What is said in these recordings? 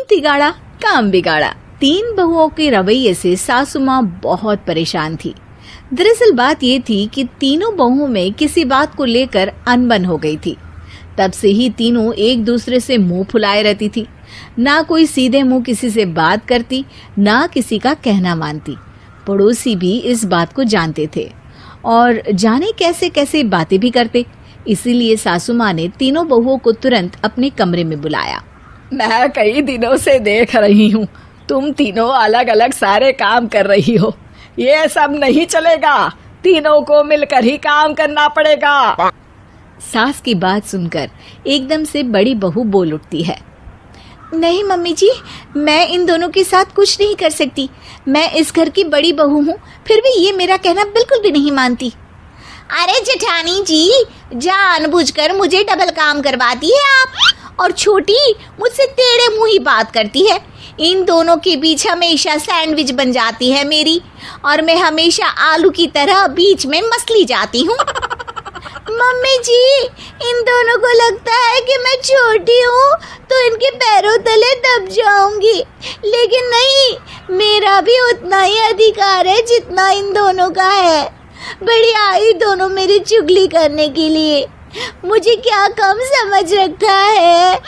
तिगाड़ा काम बिगाड़ा। 3 बहुओं के रवैये से सासू माँ बहुत परेशान थी। दरअसल बात ये थी कि तीनों बहुओं में किसी बात को लेकर अनबन हो गई थी। तब से ही तीनों एक दूसरे से मुंह फुलाए रहती थी। ना कोई सीधे मुंह किसी से बात करती, ना किसी का कहना मानती। पड़ोसी भी इस बात को जानते थे और जाने कैसे कैसे बातें भी करते। इसीलिए सासू माँ ने तीनों बहुओं को तुरंत अपने कमरे में बुलाया। मैं कई दिनों से देख रही हूँ, तुम तीनों अलग अलग सारे काम कर रही हो। ये सब नहीं चलेगा, तीनों को मिलकर ही काम करना पड़ेगा। सास की बात सुनकर एकदम से बड़ी बहू बोल उठती है। नहीं मम्मी जी, मैं इन दोनों के साथ कुछ नहीं कर सकती। मैं इस घर की बड़ी बहू हूँ, फिर भी ये मेरा कहना बिल्कुल भी नहीं मानती। अरे जेठानी जी, जानबूझकर मुझे डबल काम करवाती है आप। और छोटी मुझसे टेढ़े मुंह ही बात करती है। इन दोनों के बीच हमेशा सैंडविच बन जाती है मेरी, और मैं हमेशा आलू की तरह बीच में मसली जाती हूँ। मम्मी जी, इन दोनों को लगता है कि मैं छोटी हूँ तो इनके पैरों तले दब जाऊंगी, लेकिन नहीं, मेरा भी उतना ही अधिकार है जितना इन दोनों का है। बड़ी आई दोनों मेरी चुगली करने के लिए, मुझे क्या कम समझ रखा है।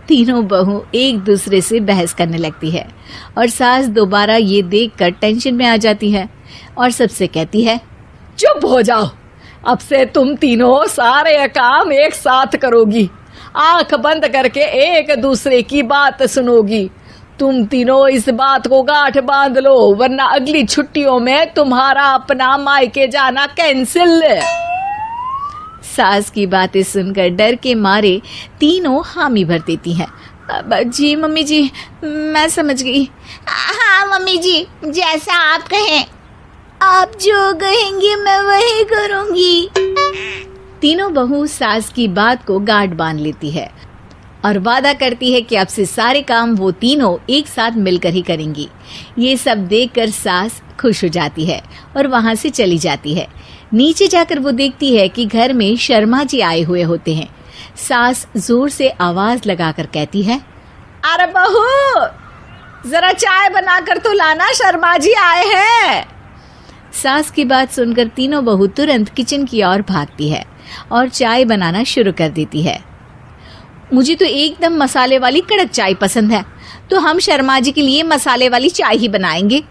तीनों बहू एक दूसरे से बहस करने लगती है और सास दोबारा ये देखकर टेंशन में आ जाती है और सबसे कहती है, चुप हो जाओ, अब से तुम तीनों सारे काम एक साथ करोगी। आंख बंद करके एक दूसरे की बात सुनोगी। तुम तीनों इस बात को गांठ बांध लो, वरना अगली छुट्टियों में तुम्हारा अपना मायके जाना कैंसिल। सास की बातें सुनकर डर के मारे तीनों हामी भर देती हैं। जी मम्मी जी, मैं समझ गई। हाँ मम्मी जी, जैसा आप कहें। आप जो कहेंगी मैं वही करूंगी। तीनों बहू सास की बात को गांठ बांध लेती है और वादा करती है कि अब से सारे काम वो तीनों एक साथ मिलकर ही करेंगी। ये सब देखकर सास खुश हो जाती है और वहां से चली जाती है। नीचे जाकर वो देखती है कि घर में शर्मा जी आए हुए होते हैं। सास जोर से आवाज लगाकर कहती है, अरे बहू, जरा चाय बनाकर तो लाना, शर्मा जी आए हैं। सास की बात सुनकर तीनों बहू तुरंत किचन की ओर भागती है और चाय बनाना शुरू कर देती है। मुझे तो एकदम मसाले वाली कड़क चाय पसंद है, तो हम शर्मा जी के लिए मसाले वाली चाय ही बनाएंगे।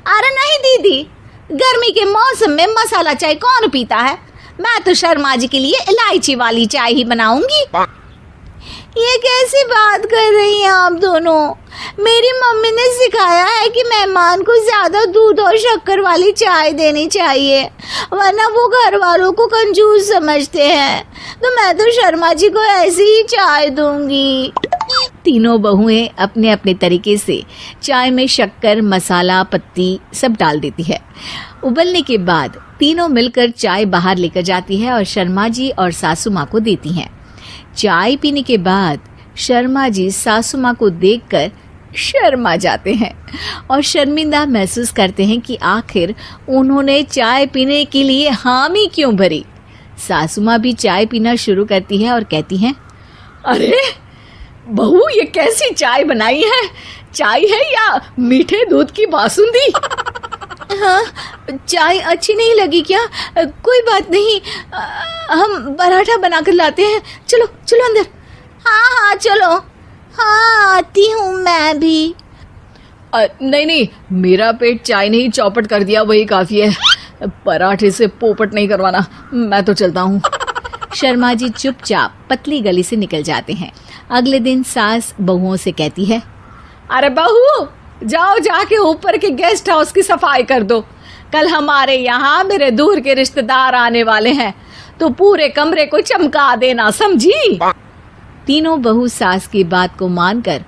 अरे नहीं दीदी, गर्मी के मौसम में मसाला चाय कौन पीता है? मैं तो शर्मा जी के लिए इलायची वाली चाय ही बनाऊंगी। ये कैसी बात कर रही हैं आप दोनों? मेरी मम्मी ने सिखाया है कि मेहमान को ज्यादा दूध और शक्कर वाली चाय देनी चाहिए, वरना वो घर वालों को कंजूस समझते हैं। तो मैं तो शर्मा जी को ऐसी ही चाय दूंगी। तीनों बहुएं अपने अपने तरीके से चाय में शक्कर, मसाला, पत्ती सब डाल देती है। उबलने के बाद तीनों मिलकर चाय बाहर लेकर जाती है और शर्मा जी और सासू माँ को देती हैं। चाय पीने के बाद शर्मा जी सासू माँ को देखकर शर्मा जाते हैं और शर्मिंदा महसूस करते हैं कि आखिर उन्होंने चाय पीने के लिए हामी क्यों भरी। सासू माँ भी चाय पीना शुरू करती है और कहती हैं, अरे बहू, ये कैसी चाय बनाई है? चाय है या मीठे दूध की बासुंदी? हाँ, चाय अच्छी नहीं लगी क्या? कोई बात नहीं, हम पराठा बनाकर लाते हैं। चलो चलो अंदर। हाँ चलो। हाँ, आती हूँ मैं भी। नहीं, मेरा पेट चाय नहीं चौपट कर दिया, वही काफी है। पराठे से पोपट नहीं करवाना, मैं तो चलता हूँ। शर्मा जी चुपचाप पतली गली से निकल जाते हैं। अगले दिन सास बहुओं से कहती है, अरे बहू, जाओ जाके ऊपर के गेस्ट हाउस की सफाई कर दो। कल हमारे यहाँ मेरे दूर के रिश्तेदार आने वाले हैं, तो पूरे कमरे को चमका देना, समझी? तीनों बहू सास की बात को मानकर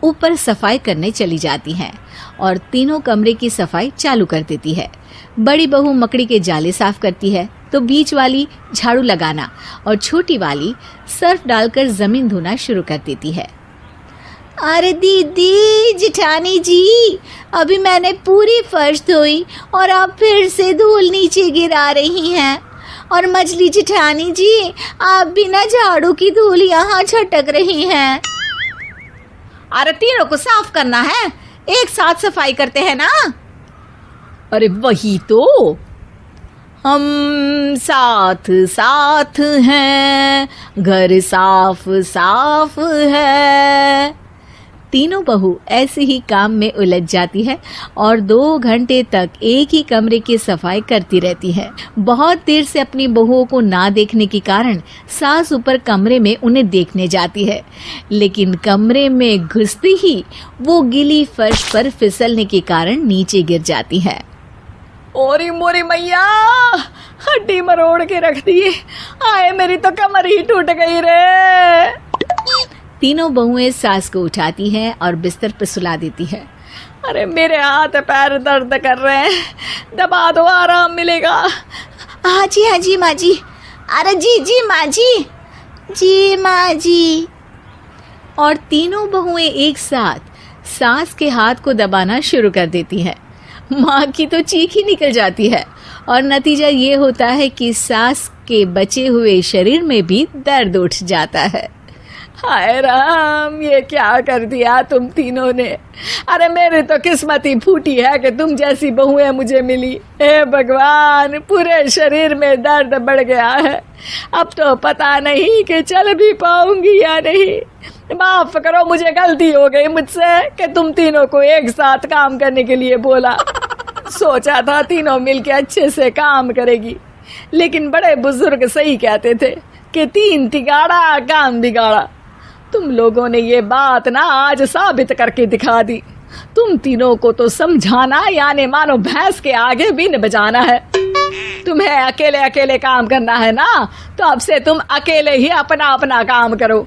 ऊपर सफाई करने चली जाती हैं और तीनों कमरे की सफाई चालू कर देती है। बड़ी बहू मकड़ी के जाले साफ करती है, तो बीच वाली झाड़ू लगाना और छोटी वाली सर्फ डालकर जमीन धोना शुरू कर देती है। अरे दीदी, जेठानी जी, अभी मैंने पूरी फर्श धोई और आप फिर से धूल नीचे गिरा रही हैं। और मछली जेठानी जी, आप बिना झाड़ू की धूल यहाँ छटक रही हैं। अरे तीनों को साफ करना है, एक साथ सफाई करते हैं ना। अरे वही तो, हम साथ साथ हैं, घर साफ साफ है। तीनों बहू ऐसे ही काम में उलझ जाती है और 2 घंटे तक एक ही कमरे की सफाई करती रहती है। बहुत देर से अपनी बहुओं को ना देखने के कारण सास ऊपर कमरे में उन्हें देखने जाती है, लेकिन कमरे में घुसती ही वो गीली फर्श पर फिसलने के कारण नीचे गिर जाती है। ओरी मोरी मैया, हड्डी मरोड़ के रख दी। आए मेरी तो कमर ही टूट गई रे। तीनों बहुएं सास को उठाती हैं और बिस्तर पर सुला देती है। अरे मेरे हाथ पैर दर्द कर रहे हैं, दबा दो, आराम मिलेगा। हाँ जी माँ जी। अरे जी माँ जी, जी माँ जी। और तीनों बहुएं एक साथ सास के हाथ को दबाना शुरू कर देती हैं। माँ की तो चीख ही निकल जाती है और नतीजा ये होता है कि सास के बचे हुए शरीर में भी दर्द उठ जाता है। हाय राम, ये क्या कर दिया तुम तीनों ने। अरे मेरी तो किस्मत ही फूटी है कि तुम जैसी बहुएं मुझे मिली। हे भगवान, पूरे शरीर में दर्द बढ़ गया है। अब तो पता नहीं कि चल भी पाऊंगी या नहीं। माफ करो, मुझे गलती हो गई मुझसे कि तुम तीनों को एक साथ काम करने के लिए बोला। सोचा था तीनों मिलके अच्छे से काम करेगी, लेकिन बड़े बुजुर्ग सही कहते थे कि 3 तिगाड़ा काम बिगाड़ा। तुम लोगों ने ये बात ना आज साबित करके दिखा दी। तुम तीनों को तो समझाना यानी मानो भैंस के आगे बीन बजाना है। तुम्हें अकेले अकेले काम करना है ना, तो अब से तुम अकेले ही अपना अपना काम करो।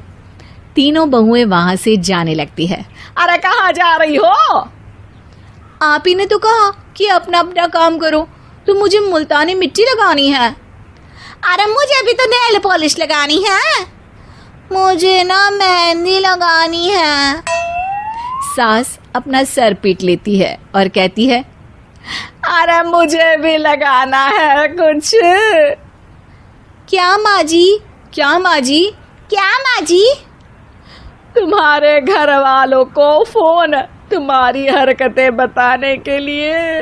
तीनों बहुएं वहां से जाने लगती है। अरे कहाँ जा रही हो? आप ही ने तो कहा कि अपना अपना काम तो मुझे मुल्तानी मिट्टी लगानी है। अरे मुझे भी तो नेल पॉलिश लगानी है, मुझे ना मेहंदी लगानी है। सास अपना सर पीट लेती है और कहती है, अरे मुझे भी लगाना है कुछ। क्या माँ जी? क्या माँ जी? क्या माँ जी? तुम्हारे घर वालों को फोन तुम्हारी हरकतें बताने के लिए।